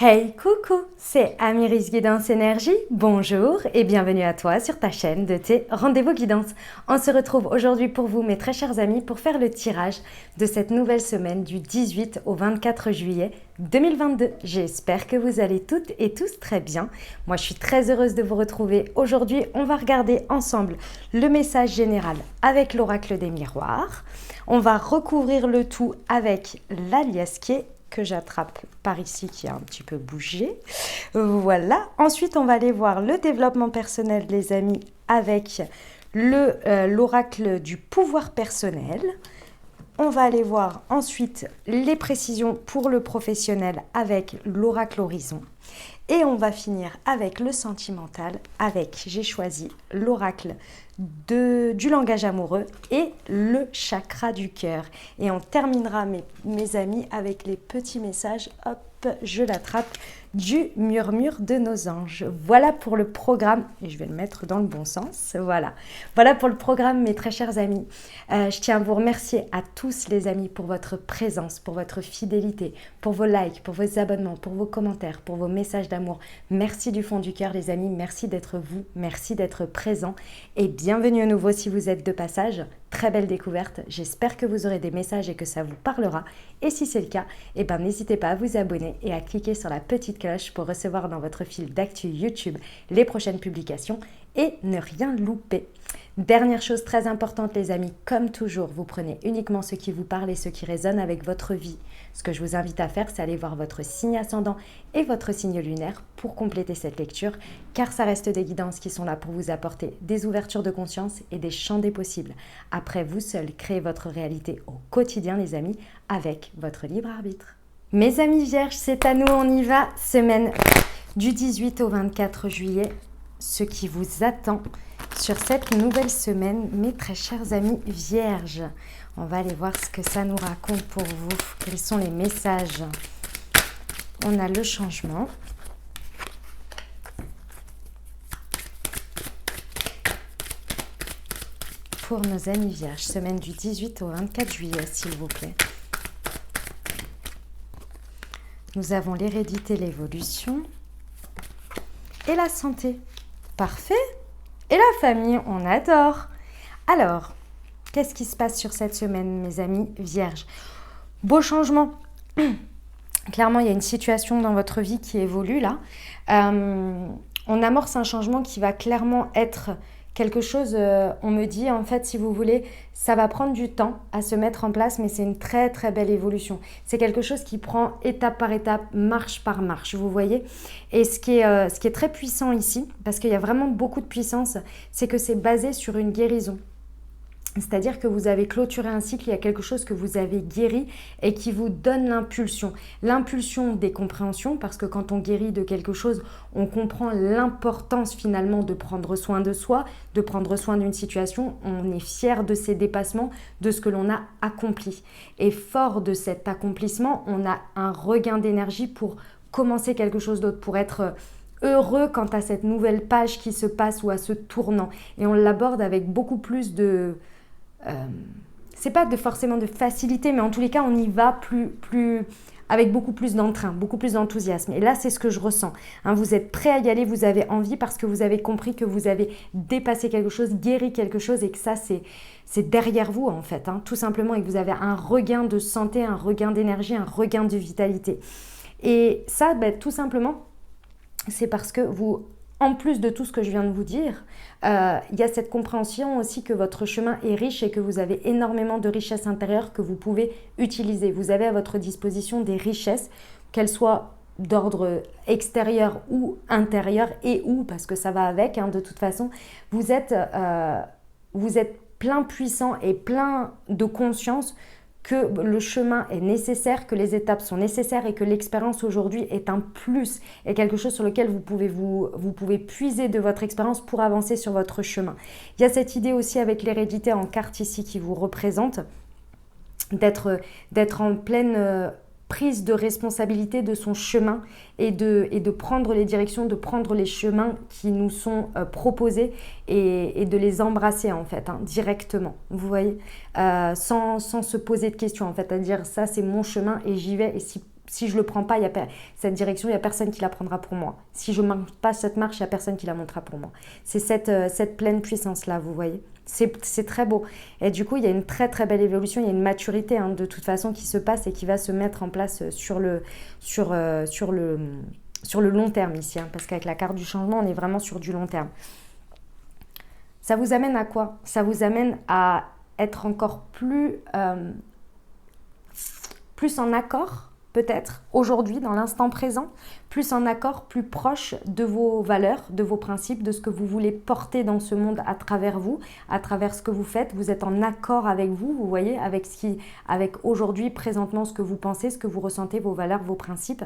Hey, coucou, c'est Amiris Guidance Énergie. Bonjour et bienvenue à toi sur ta chaîne de tes rendez-vous guidance. On se retrouve aujourd'hui pour vous, mes très chers amis, pour faire le tirage de cette nouvelle semaine du 18 au 24 juillet 2022. J'espère que vous allez toutes et tous très bien. Moi, je suis très heureuse de vous retrouver. Aujourd'hui, on va regarder ensemble le message général avec l'oracle des miroirs. On va recouvrir le tout avec la liasquée que j'attrape par ici qui a un petit peu bougé. Voilà. Ensuite, on va aller voir le développement personnel, les amis, avec l'oracle du pouvoir personnel. On va aller voir ensuite les précisions pour le professionnel avec l'oracle horizon. Et on va finir avec le sentimental avec, j'ai choisi l'oracle du langage amoureux et le chakra du cœur. Et on terminera, mes amis, avec les petits messages, hop, je l'attrape, du murmure de nos anges. Voilà pour le programme, et je vais le mettre dans le bon sens, voilà. Voilà pour le programme, mes très chers amis. Je tiens à vous remercier à tous les amis pour votre présence, pour votre fidélité, pour vos likes, pour vos abonnements, pour vos commentaires, pour vos messages d'amour. Merci du fond du cœur, les amis. Merci d'être vous, merci d'être présents. Et bienvenue à nouveau si vous êtes de passage. Très belle découverte. J'espère que vous aurez des messages et que ça vous parlera. Et si c'est le cas, eh ben, n'hésitez pas à vous abonner et à cliquer sur la petite cloche pour recevoir dans votre fil d'actu YouTube les prochaines publications et ne rien louper. Dernière chose très importante, les amis, comme toujours, vous prenez uniquement ce qui vous parle et ce qui résonne avec votre vie. Ce que je vous invite à faire, c'est aller voir votre signe ascendant et votre signe lunaire pour compléter cette lecture, car ça reste des guidances qui sont là pour vous apporter des ouvertures de conscience et des champs des possibles. Après, vous seul créez votre réalité au quotidien, les amis, avec votre libre arbitre. Mes amis vierges, c'est à nous, on y va. Semaine du 18 au 24 juillet, ce qui vous attend sur cette nouvelle semaine, mes très chers amis vierges. On va aller voir ce que ça nous raconte pour vous. Quels sont les messages? On a le changement. Pour nos amis vierges, semaine du 18 au 24 juillet, s'il vous plaît. Nous avons l'hérédité, l'évolution et la santé. Parfait. Et la famille, on adore. Alors, qu'est-ce qui se passe sur cette semaine, mes amis vierges? Beau changement. Clairement, il y a une situation dans votre vie qui évolue là. On amorce un changement qui va clairement être quelque chose, on me dit, en fait, si vous voulez, ça va prendre du temps à se mettre en place, mais c'est une très, très belle évolution. C'est quelque chose qui prend étape par étape, marche par marche, vous voyez. Et ce qui est très puissant ici, parce qu'il y a vraiment beaucoup de puissance, c'est que c'est basé sur une guérison. C'est-à-dire que vous avez clôturé un cycle, il y a quelque chose que vous avez guéri et qui vous donne l'impulsion. L'impulsion des compréhensions, parce que quand on guérit de quelque chose, on comprend l'importance finalement de prendre soin de soi, de prendre soin d'une situation. On est fier de ses dépassements, de ce que l'on a accompli. Et fort de cet accomplissement, on a un regain d'énergie pour commencer quelque chose d'autre, pour être heureux quant à cette nouvelle page qui se passe ou à ce tournant. Et on l'aborde avec beaucoup plus de... c'est pas forcément de facilité, mais en tous les cas, on y va avec beaucoup plus d'entrain, beaucoup plus d'enthousiasme. Et là, c'est ce que je ressens. Vous êtes prêt à y aller, vous avez envie parce que vous avez compris que vous avez dépassé quelque chose, guéri quelque chose et que ça, c'est derrière vous en fait, tout simplement, et que vous avez un regain de santé, un regain d'énergie, un regain de vitalité. Et ça, tout simplement, c'est parce que vous... En plus de tout ce que je viens de vous dire, il y a cette compréhension aussi que votre chemin est riche et que vous avez énormément de richesses intérieures que vous pouvez utiliser. Vous avez à votre disposition des richesses, qu'elles soient d'ordre extérieur ou intérieur parce que ça va avec, de toute façon. Vous êtes plein puissant et plein de conscience que le chemin est nécessaire, que les étapes sont nécessaires et que l'expérience aujourd'hui est un plus et quelque chose sur lequel vous pouvez puiser de votre expérience pour avancer sur votre chemin. Il y a cette idée aussi avec l'hérédité en carte ici qui vous représente, d'être en pleine prise de responsabilité de son chemin et de prendre les directions, de prendre les chemins qui nous sont proposés et de les embrasser en fait, directement, vous voyez, sans se poser de questions en fait, à dire ça c'est mon chemin et j'y vais et si je ne le prends pas, cette direction, il n'y a personne qui la prendra pour moi. Si je ne marche pas cette marche, il n'y a personne qui la montrera pour moi. C'est cette pleine puissance-là, vous voyez. C'est très beau. Et du coup, il y a une très très belle évolution, il y a une maturité de toute façon qui se passe et qui va se mettre en place sur le long terme ici. Parce qu'avec la carte du changement, on est vraiment sur du long terme. Ça vous amène à quoi? Ça vous amène à être encore plus en accord, peut-être, aujourd'hui, dans l'instant présent, plus en accord, plus proche de vos valeurs, de vos principes, de ce que vous voulez porter dans ce monde à travers vous, à travers ce que vous faites. Vous êtes en accord avec vous voyez, avec aujourd'hui, présentement, ce que vous pensez, ce que vous ressentez, vos valeurs, vos principes.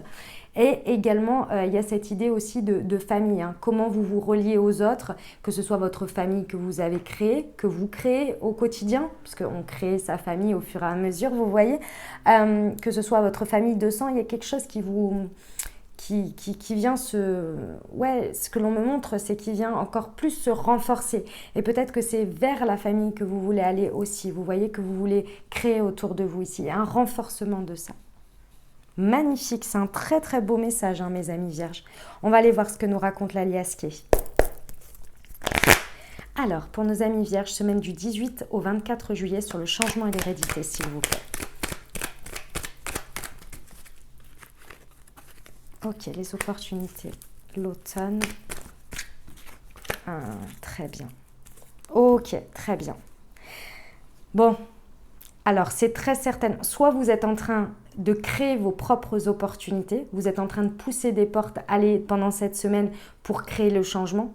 Et également, il y a cette idée aussi de famille. Comment vous vous reliez aux autres, que ce soit votre famille que vous avez créée, que vous créez au quotidien, puisqu'on crée sa famille au fur et à mesure, vous voyez, que ce soit votre famille de sang, il y a quelque chose qui vient ce que l'on me montre, c'est qu'il vient encore plus se renforcer. Et peut-être que c'est vers la famille que vous voulez aller aussi. Vous voyez que vous voulez créer autour de vous ici. Il y a un renforcement de ça. Magnifique, c'est un très très beau message, mes amis vierges. On va aller voir ce que nous raconte la Liasquée. Alors, pour nos amis vierges, semaine du 18 au 24 juillet sur le changement et l'hérédité, s'il vous plaît. Ok, les opportunités. L'automne. Très bien. Ok, très bien. Bon, alors c'est très certain. Soit vous êtes en train de créer vos propres opportunités, vous êtes en train de pousser des portes, aller pendant cette semaine pour créer le changement.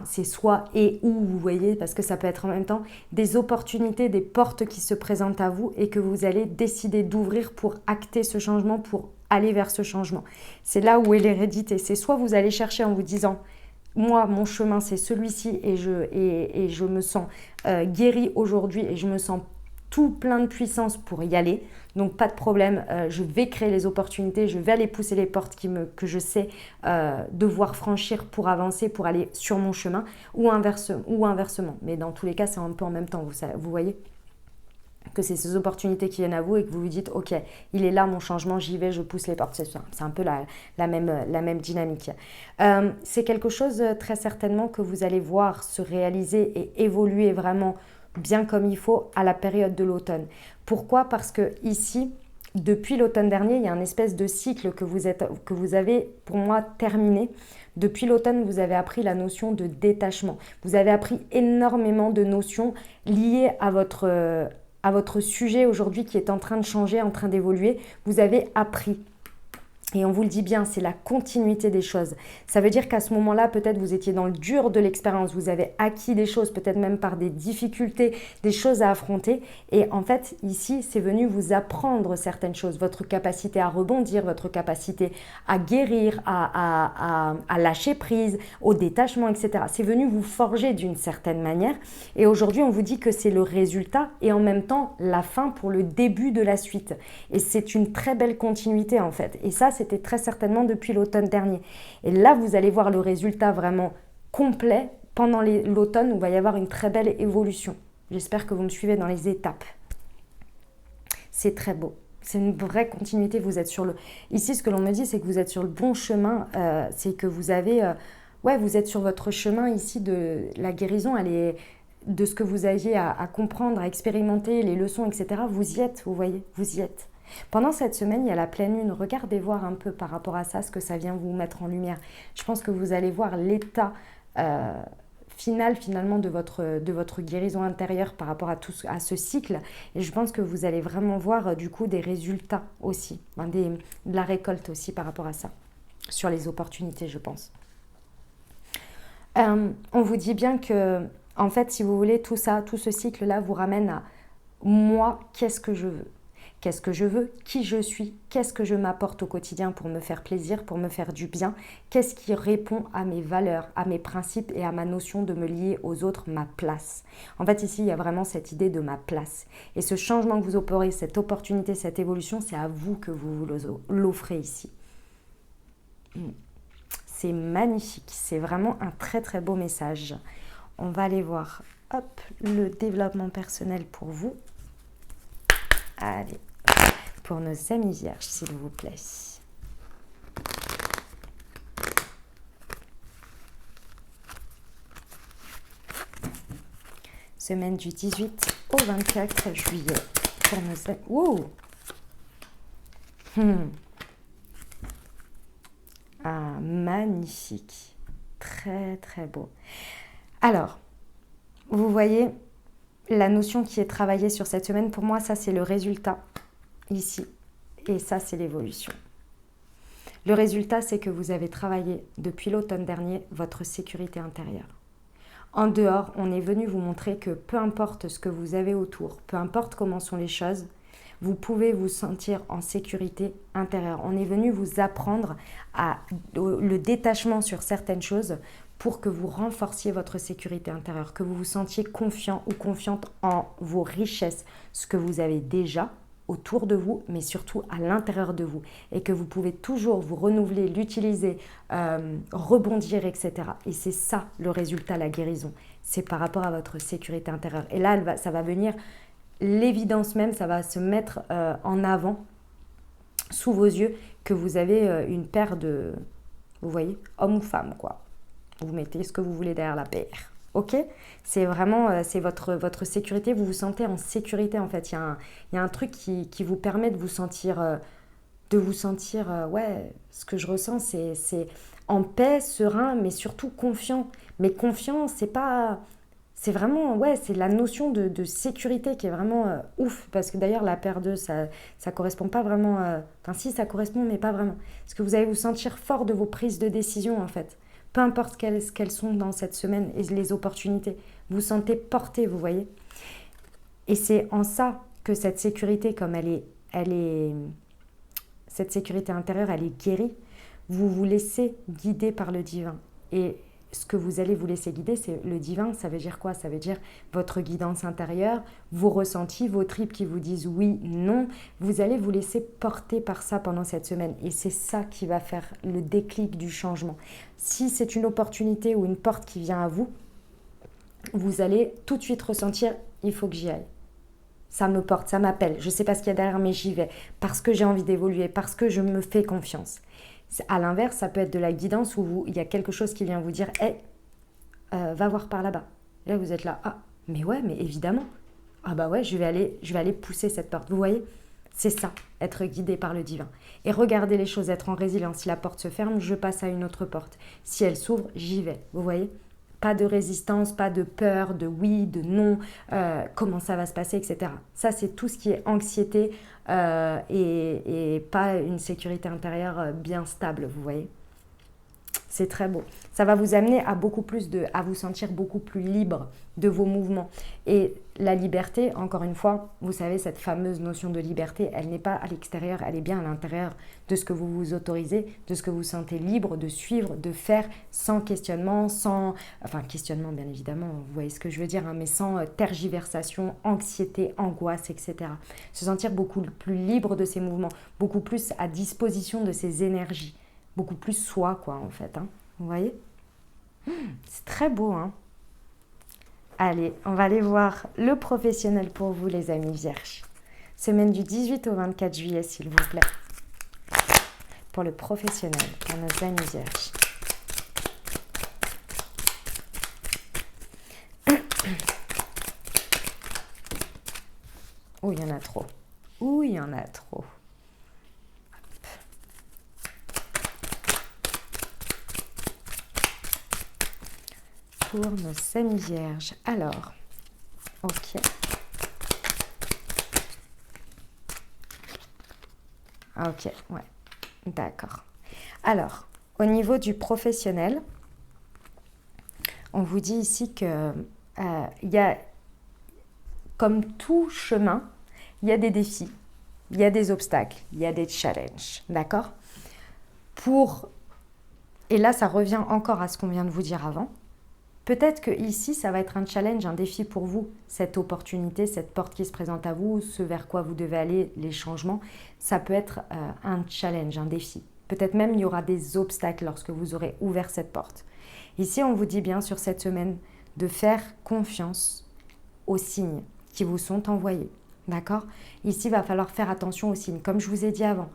C'est soit et ou, vous voyez, parce que ça peut être en même temps des opportunités, des portes qui se présentent à vous et que vous allez décider d'ouvrir pour acter ce changement, pour aller vers ce changement. C'est là où est l'hérédité. C'est soit vous allez chercher en vous disant « Moi, mon chemin, c'est celui-ci et je me sens guérie aujourd'hui et je me sens tout plein de puissance pour y aller. Donc, pas de problème, je vais créer les opportunités, je vais aller pousser les portes que je sais devoir franchir pour avancer, pour aller sur mon chemin ou inversement. Mais dans tous les cas, c'est un peu en même temps, vous voyez que c'est ces opportunités qui viennent à vous et que vous vous dites « Ok, il est là mon changement, j'y vais, je pousse les portes. » C'est un peu la même dynamique. C'est quelque chose très certainement que vous allez voir se réaliser et évoluer vraiment bien comme il faut à la période de l'automne. Pourquoi? Parce que ici, depuis l'automne dernier, il y a un espèce de cycle que vous avez, pour moi, terminé. Depuis l'automne, vous avez appris la notion de détachement. Vous avez appris énormément de notions liées à votre sujet aujourd'hui qui est en train de changer, en train d'évoluer. Vous avez appris. Et on vous le dit bien, c'est la continuité des choses. Ça veut dire qu'à ce moment-là, peut-être vous étiez dans le dur de l'expérience, vous avez acquis des choses, peut-être même par des difficultés, des choses à affronter. Et en fait, ici, c'est venu vous apprendre certaines choses. Votre capacité à rebondir, votre capacité à guérir, à lâcher prise, au détachement, etc. C'est venu vous forger d'une certaine manière. Et aujourd'hui, on vous dit que c'est le résultat et en même temps la fin pour le début de la suite. Et c'est une très belle continuité en fait. Et ça, c'était très certainement depuis l'automne dernier. Et là, vous allez voir le résultat vraiment complet pendant l'automne où il va y avoir une très belle évolution. J'espère que vous me suivez dans les étapes. C'est très beau. C'est une vraie continuité. Vous êtes Ici, ce que l'on me dit, c'est que vous êtes sur le bon chemin. C'est que vous êtes sur votre chemin ici de la guérison. De ce que vous aviez à comprendre, à expérimenter, les leçons, etc. Vous y êtes, vous voyez, vous y êtes. Pendant cette semaine, il y a la pleine lune. Regardez voir un peu par rapport à ça, ce que ça vient vous mettre en lumière. Je pense que vous allez voir l'état final finalement de votre guérison intérieure par rapport à ce cycle. Et je pense que vous allez vraiment voir du coup des résultats aussi, de la récolte aussi par rapport à ça, sur les opportunités, je pense. On vous dit bien que, en fait, si vous voulez, tout ce cycle-là vous ramène à moi, qu'est-ce que je veux ? Qu'est-ce que je veux? Qui je suis? Qu'est-ce que je m'apporte au quotidien pour me faire plaisir, pour me faire du bien? Qu'est-ce qui répond à mes valeurs, à mes principes et à ma notion de me lier aux autres, ma place? En fait, ici, il y a vraiment cette idée de ma place. Et ce changement que vous opérez, cette opportunité, cette évolution, c'est à vous que vous l'offrez ici. C'est magnifique. C'est vraiment un très, très beau message. On va aller voir, le développement personnel pour vous. Allez. pour nos amis vierges, s'il vous plaît. Semaine du 18 au 24 juillet pour nos amis. Wow. Ah, magnifique. Très, très beau. Alors, vous voyez, la notion qui est travaillée sur cette semaine, pour moi, ça, c'est le résultat, ici. Et ça, c'est l'évolution. Le résultat, c'est que vous avez travaillé, depuis l'automne dernier, votre sécurité intérieure. En dehors, on est venu vous montrer que peu importe ce que vous avez autour, peu importe comment sont les choses, vous pouvez vous sentir en sécurité intérieure. On est venu vous apprendre le détachement sur certaines choses pour que vous renforciez votre sécurité intérieure, que vous vous sentiez confiant ou confiante en vos richesses, ce que vous avez déjà autour de vous, mais surtout à l'intérieur de vous, et que vous pouvez toujours vous renouveler, l'utiliser, rebondir, etc. Et c'est ça le résultat, la guérison. C'est par rapport à votre sécurité intérieure. Et là, ça va venir, l'évidence même, ça va se mettre en avant, sous vos yeux, que vous avez une paire de, vous voyez, homme ou femme, quoi. Vous mettez ce que vous voulez derrière la paire. Ok, c'est vraiment, c'est votre sécurité, vous vous sentez en sécurité en fait. Il y a un truc qui vous permet de vous sentir, ouais, ce que je ressens, c'est en paix, serein, mais surtout confiant. Mais confiant, c'est vraiment, ouais, c'est la notion de sécurité qui est vraiment ouf. Parce que d'ailleurs, la paire 2, ça correspond pas vraiment, enfin si, ça correspond, mais pas vraiment. Parce que vous allez vous sentir fort de vos prises de décision en fait. Peu importe qu'elles sont dans cette semaine et les opportunités. Vous sentez porté, vous voyez. Et c'est en ça que cette sécurité, comme cette sécurité intérieure, elle est guérie. Vous vous laissez guider par le divin. Et ce que vous allez vous laisser guider, c'est le divin. Ça veut dire quoi? Ça veut dire votre guidance intérieure, vos ressentis, vos tripes qui vous disent oui, non. Vous allez vous laisser porter par ça pendant cette semaine. Et c'est ça qui va faire le déclic du changement. Si c'est une opportunité ou une porte qui vient à vous, vous allez tout de suite ressentir, il faut que j'y aille. Ça me porte, ça m'appelle. Je ne sais pas ce qu'il y a derrière, mais j'y vais. Parce que j'ai envie d'évoluer, parce que je me fais confiance. À l'inverse, ça peut être de la guidance où il y a quelque chose qui vient vous dire « Hey, va voir par là-bas ». Là, vous êtes là « Ah, mais ouais, mais évidemment. Ah bah ouais, je vais aller pousser cette porte. » Vous voyez, c'est ça, être guidé par le divin. Et regarder les choses, être en résilience. Si la porte se ferme, je passe à une autre porte. Si elle s'ouvre, j'y vais. Vous voyez ? Pas de résistance, pas de peur, de oui, de non, comment ça va se passer, etc. Ça, c'est tout ce qui est anxiété et pas une sécurité intérieure bien stable, vous voyez. C'est très beau. Ça va vous amener à à vous sentir beaucoup plus libre de vos mouvements. Et la liberté, encore une fois, vous savez, cette fameuse notion de liberté, elle n'est pas à l'extérieur, elle est bien à l'intérieur de ce que vous vous autorisez, de ce que vous sentez libre de suivre, de faire sans questionnement, enfin questionnement bien évidemment, vous voyez ce que je veux dire, hein, mais sans tergiversation, anxiété, angoisse, etc. Se sentir beaucoup plus libre de ces mouvements, beaucoup plus à disposition de ces énergies. Beaucoup plus soi, quoi, en fait. Hein. Vous voyez? C'est très beau, hein? Allez, on va aller voir le professionnel pour vous, les amis vierges. Semaine du 18 au 24 juillet, s'il vous plaît. Pour le professionnel, pour nos amis vierges. Oh, il y en a trop. Ouh, il y en a trop. Pour nos amis vierges. Alors, ok. Ok, ouais, d'accord. Alors, au niveau du professionnel, on vous dit ici que il y a, comme tout chemin, il y a des défis, il y a des obstacles, il y a des challenges, d'accord? Et là, ça revient encore à ce qu'on vient de vous dire avant. Peut-être que ici, ça va être un challenge, un défi pour vous, cette opportunité, cette porte qui se présente à vous, ce vers quoi vous devez aller, les changements. Ça peut être un challenge, un défi. Peut-être même il y aura des obstacles lorsque vous aurez ouvert cette porte. Ici, on vous dit bien sur cette semaine de faire confiance aux signes qui vous sont envoyés. D'accord? Ici, il va falloir faire attention aux signes. Comme je vous ai dit avant,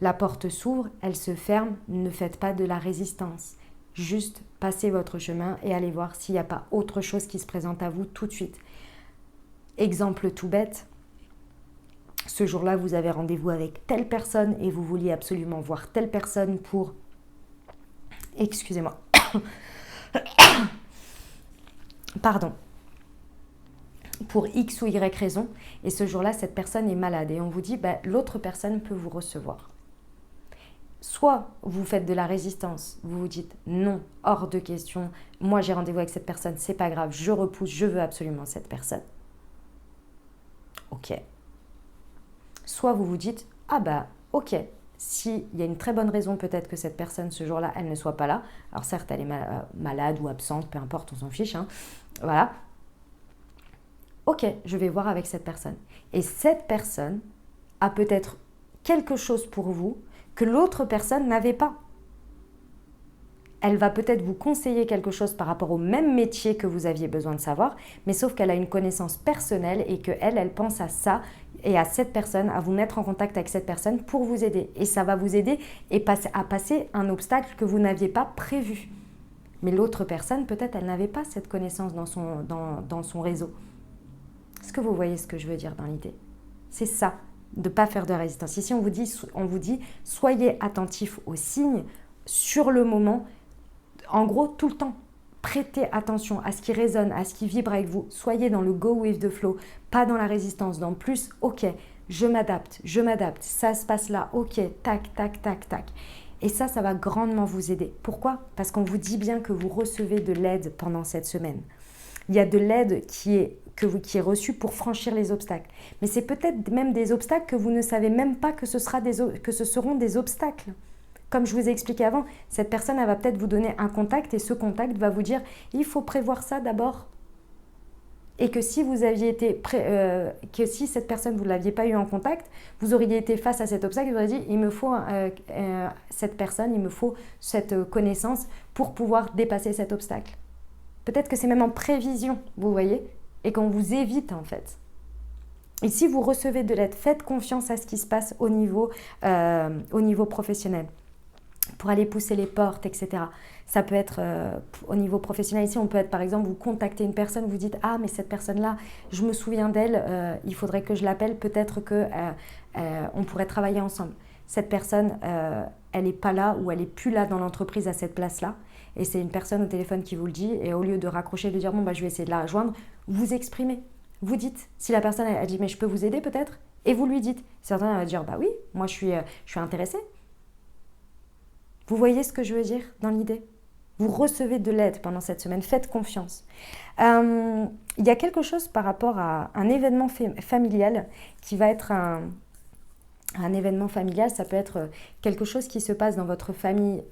la porte s'ouvre, elle se ferme, ne faites pas de la résistance. Juste passez votre chemin et allez voir s'il n'y a pas autre chose qui se présente à vous tout de suite. Exemple tout bête, ce jour-là, vous avez rendez-vous avec telle personne et vous vouliez absolument voir telle personne pour... Excusez-moi. Pardon. Pour X ou Y raison. Et ce jour-là, cette personne est malade. Et on vous dit, l'autre personne peut vous recevoir. Soit vous faites de la résistance, vous vous dites non, hors de question, moi j'ai rendez-vous avec cette personne, c'est pas grave, je repousse, je veux absolument cette personne. Ok. Soit vous vous dites, ok, s'il y a une très bonne raison peut-être que cette personne ce jour-là, elle ne soit pas là, alors certes elle est malade ou absente, peu importe, on s'en fiche, hein, voilà. Ok, je vais voir avec cette personne. Et cette personne a peut-être quelque chose pour vous que l'autre personne n'avait pas. Elle va peut-être vous conseiller quelque chose par rapport au même métier que vous aviez besoin de savoir, mais sauf qu'elle a une connaissance personnelle et qu'elle pense à ça et à cette personne, à vous mettre en contact avec cette personne pour vous aider. Et ça va vous aider à passer un obstacle que vous n'aviez pas prévu. Mais l'autre personne, peut-être, elle n'avait pas cette connaissance dans son réseau. Est-ce que vous voyez ce que je veux dire dans l'idée? C'est ça. De ne pas faire de résistance. Ici, on vous dit, soyez attentifs aux signes sur le moment, en gros, tout le temps. Prêtez attention à ce qui résonne, à ce qui vibre avec vous. Soyez dans le go with the flow, pas dans la résistance. Dans plus, ok, je m'adapte, ça se passe là, ok, tac, tac, tac, tac. Et ça va grandement vous aider. Pourquoi? Parce qu'on vous dit bien que vous recevez de l'aide pendant cette semaine. Il y a de l'aide qui est reçue pour franchir les obstacles. Mais c'est peut-être même des obstacles que vous ne savez même pas que ce seront des obstacles. Comme je vous ai expliqué avant, cette personne, elle va peut-être vous donner un contact et ce contact va vous dire « il faut prévoir ça d'abord ». Et que si vous aviez été que si cette personne, vous ne l'aviez pas eu en contact, vous auriez été face à cet obstacle, vous auriez dit « il me faut cette personne, il me faut cette connaissance pour pouvoir dépasser cet obstacle ». Peut-être que c'est même en prévision, vous voyez, et qu'on vous évite en fait. Et si vous recevez de l'aide, faites confiance à ce qui se passe au niveau professionnel. Pour aller pousser les portes, etc. Ça peut être au niveau professionnel. Ici, on peut être, par exemple, vous contactez une personne, vous dites « ah, mais cette personne-là, je me souviens d'elle, il faudrait que je l'appelle, peut-être qu'on pourrait travailler ensemble. » Cette personne, elle n'est pas là ou elle n'est plus là dans l'entreprise à cette place-là. Et c'est une personne au téléphone qui vous le dit. Et au lieu de raccrocher et de dire « bon, je vais essayer de la rejoindre », vous exprimez. Vous dites. Si la personne elle dit « mais je peux vous aider peut-être ?» Et vous lui dites. Certains elle va dire « bah oui, moi je suis intéressée ». Vous voyez ce que je veux dire dans l'idée? Vous recevez de l'aide pendant cette semaine, faites confiance. Il y a quelque chose par rapport à un événement familial qui va être un événement familial. Ça peut être quelque chose qui se passe dans votre famille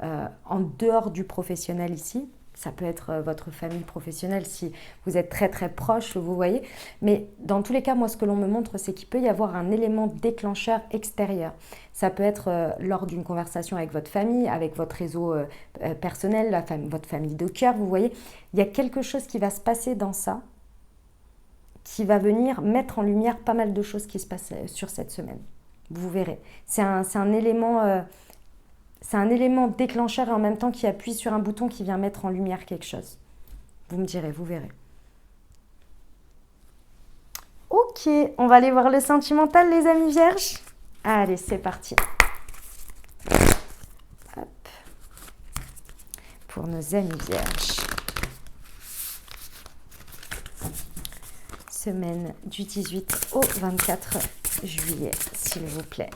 en dehors du professionnel ici. Ça peut être votre famille professionnelle si vous êtes très très proche, vous voyez. Mais dans tous les cas, moi ce que l'on me montre, c'est qu'il peut y avoir un élément déclencheur extérieur. Ça peut être lors d'une conversation avec votre famille, avec votre réseau personnel, votre famille de cœur, vous voyez. Il y a quelque chose qui va se passer dans ça, qui va venir mettre en lumière pas mal de choses qui se passent sur cette semaine. Vous verrez. C'est un élément... C'est un élément déclencheur et en même temps qui appuie sur un bouton qui vient mettre en lumière quelque chose. Vous me direz, vous verrez. Ok, on va aller voir le sentimental, les amis vierges. Allez, c'est parti. Hop. Pour nos amis vierges. Semaine du 18 au 24 juillet, s'il vous plaît.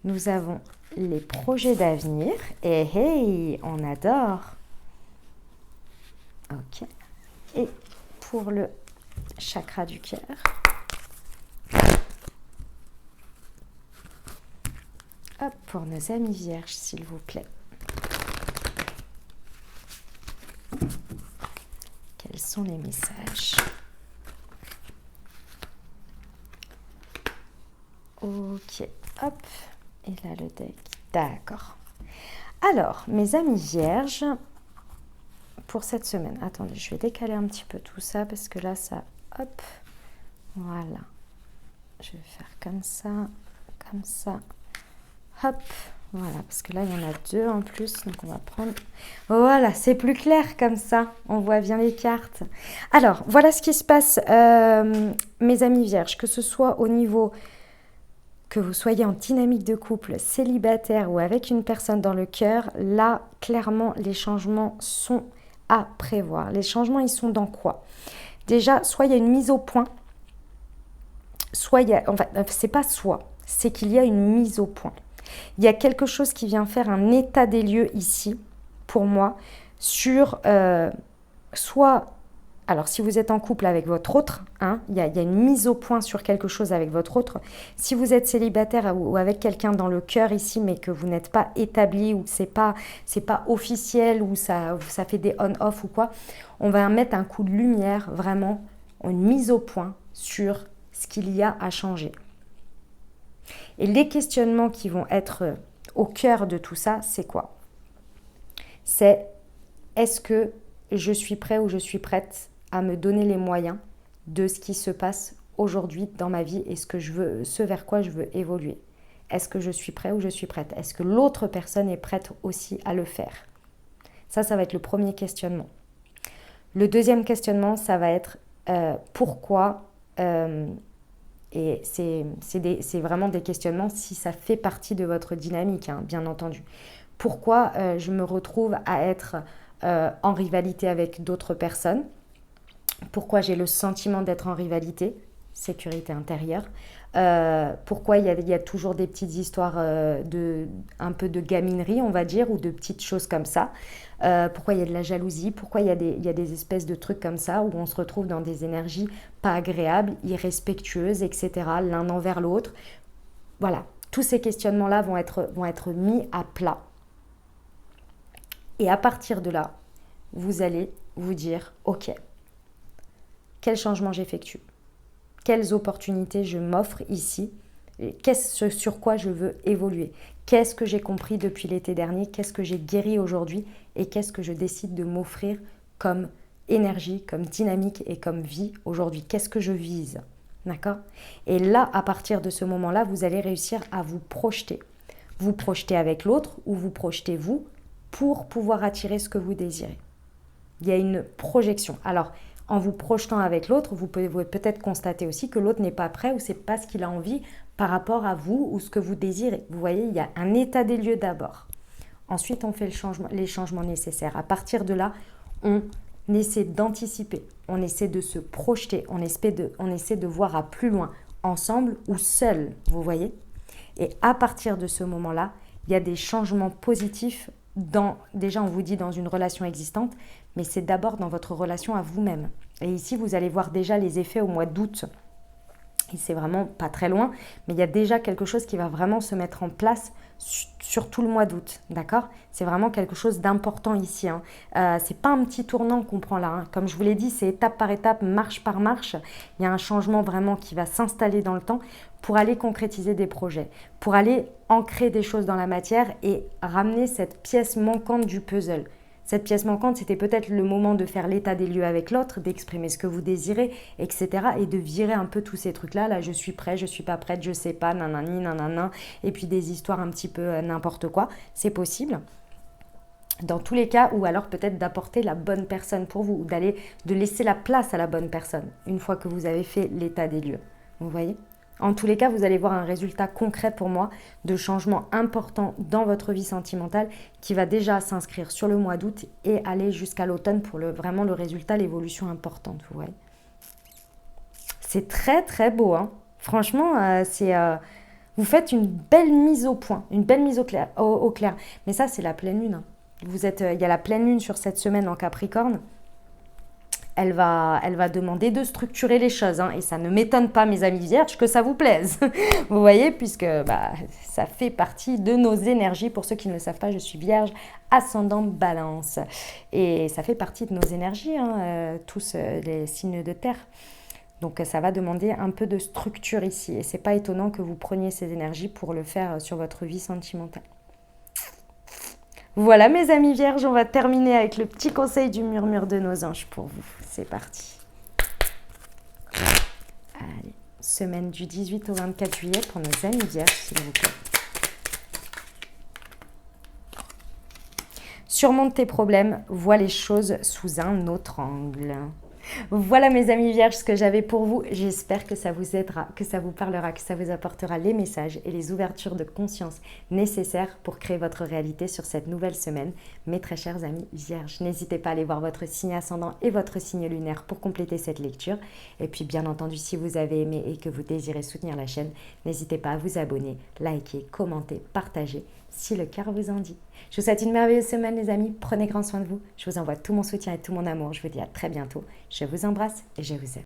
Nous avons les projets d'avenir. Et hey, on adore. Ok. Et pour le chakra du cœur. Hop, pour nos amis vierges, s'il vous plaît. Quels sont les messages? Ok, hop. Et là, le deck. D'accord. Alors, mes amis vierges, pour cette semaine, attendez, je vais décaler un petit peu tout ça parce que là, ça, hop, Voilà. Je vais faire comme ça, hop, voilà, parce que là, il y en a 2 en plus, donc on va prendre... Voilà, c'est plus clair comme ça, on voit bien les cartes. Alors, voilà ce qui se passe, mes amis vierges, que ce soit au niveau... que vous soyez en dynamique de couple, célibataire ou avec une personne dans le cœur, là, clairement, les changements sont à prévoir. Les changements, ils sont dans quoi? Déjà, soit il y a une mise au point, soit il y a... Enfin, c'est pas soit, c'est qu'il y a une mise au point. Il y a quelque chose qui vient faire un état des lieux ici, pour moi, sur soit... Alors, si vous êtes en couple avec votre autre, hein, il y a une mise au point sur quelque chose avec votre autre. Si vous êtes célibataire ou avec quelqu'un dans le cœur ici, mais que vous n'êtes pas établi ou que c'est pas officiel ou ça fait des on-off ou quoi, on va mettre un coup de lumière, vraiment, une mise au point sur ce qu'il y a à changer. Et les questionnements qui vont être au cœur de tout ça, c'est quoi? C'est est-ce que je suis prêt ou je suis prête à me donner les moyens de ce qui se passe aujourd'hui dans ma vie et ce vers quoi je veux évoluer? Est-ce que je suis prêt ou je suis prête? Est-ce que l'autre personne est prête aussi à le faire? Ça va être le premier questionnement. Le deuxième questionnement, ça va être pourquoi... Et c'est vraiment des questionnements si ça fait partie de votre dynamique, hein, bien entendu. Pourquoi je me retrouve à être en rivalité avec d'autres personnes? Pourquoi j'ai le sentiment d'être en rivalité? Sécurité intérieure. Pourquoi il y a toujours des petites histoires un peu de gaminerie, on va dire, ou de petites choses comme ça. Pourquoi il y a de la jalousie, pourquoi il y a des espèces de trucs comme ça où on se retrouve dans des énergies pas agréables, irrespectueuses, etc., l'un envers l'autre. Voilà, tous ces questionnements-là vont être mis à plat. Et à partir de là, vous allez vous dire, ok, quel changement j'effectue? Quelles opportunités je m'offre ici? Qu'est-ce sur quoi je veux évoluer? Qu'est-ce que j'ai compris depuis l'été dernier? Qu'est-ce que j'ai guéri aujourd'hui? Et qu'est-ce que je décide de m'offrir comme énergie, comme dynamique et comme vie aujourd'hui? Qu'est-ce que je vise? D'accord? Et là, à partir de ce moment-là, vous allez réussir à vous projeter. Vous projetez avec l'autre ou vous projetez vous pour pouvoir attirer ce que vous désirez. Il y a une projection. Alors, en vous projetant avec l'autre, vous pouvez peut-être constater aussi que l'autre n'est pas prêt ou c'est pas ce qu'il a envie par rapport à vous ou ce que vous désirez. Vous voyez, il y a un état des lieux d'abord. Ensuite, on fait les changements nécessaires. À partir de là, on essaie d'anticiper, on essaie de se projeter, on essaie de voir à plus loin, ensemble ou seul, vous voyez. Et à partir de ce moment-là, il y a des changements positifs déjà on vous dit dans une relation existante, mais c'est d'abord dans votre relation à vous-même. Et ici, vous allez voir déjà les effets au mois d'août. Et c'est vraiment pas très loin, mais il y a déjà quelque chose qui va vraiment se mettre en place sur tout le mois d'août, d'accord? C'est vraiment quelque chose d'important ici. Hein. C'est pas un petit tournant qu'on prend là. Hein. Comme je vous l'ai dit, c'est étape par étape, marche par marche. Il y a un changement vraiment qui va s'installer dans le temps pour aller concrétiser des projets, pour aller ancrer des choses dans la matière et ramener cette pièce manquante du puzzle. Cette pièce manquante, c'était peut-être le moment de faire l'état des lieux avec l'autre, d'exprimer ce que vous désirez, etc. Et de virer un peu tous ces trucs-là. Là, je suis prêt, je suis pas prête, je sais pas, nanani, nanana. Et puis des histoires un petit peu n'importe quoi. C'est possible. Dans tous les cas, ou alors peut-être d'apporter la bonne personne pour vous, ou de laisser la place à la bonne personne, une fois que vous avez fait l'état des lieux. Vous voyez ? En tous les cas, vous allez voir un résultat concret pour moi de changement important dans votre vie sentimentale qui va déjà s'inscrire sur le mois d'août et aller jusqu'à l'automne pour vraiment le résultat, l'évolution importante. Vous voyez. C'est très très beau. Hein. Franchement, vous faites une belle mise au point, une belle mise au clair. Mais ça, c'est la pleine lune. Hein. Il y a la pleine lune sur cette semaine en Capricorne. Elle va demander de structurer les choses. Hein, et ça ne m'étonne pas, mes amis vierges, que ça vous plaise. Vous voyez, puisque ça fait partie de nos énergies. Pour ceux qui ne le savent pas, je suis vierge, ascendant balance. Et ça fait partie de nos énergies, hein, tous les signes de terre. Donc ça va demander un peu de structure ici. Et c'est pas étonnant que vous preniez ces énergies pour le faire sur votre vie sentimentale. Voilà mes amis vierges, on va terminer avec le petit conseil du murmure de nos anges pour vous. C'est parti. Allez. semaine du 18 au 24 juillet pour nos amis vierges, s'il vous plaît. Surmonte tes problèmes, vois les choses sous un autre angle. Voilà mes amis vierges ce que j'avais pour vous. J'espère que ça vous aidera, que ça vous parlera, que ça vous apportera les messages et les ouvertures de conscience nécessaires pour créer votre réalité sur cette nouvelle semaine. Mes très chers amis vierges, n'hésitez pas à aller voir votre signe ascendant et votre signe lunaire pour compléter cette lecture. Et puis bien entendu, si vous avez aimé et que vous désirez soutenir la chaîne, n'hésitez pas à vous abonner, liker, commenter, partager si le cœur vous en dit. Je vous souhaite une merveilleuse semaine les amis, prenez grand soin de vous. Je vous envoie tout mon soutien et tout mon amour. Je vous dis à très bientôt. Je vous embrasse et je vous aime.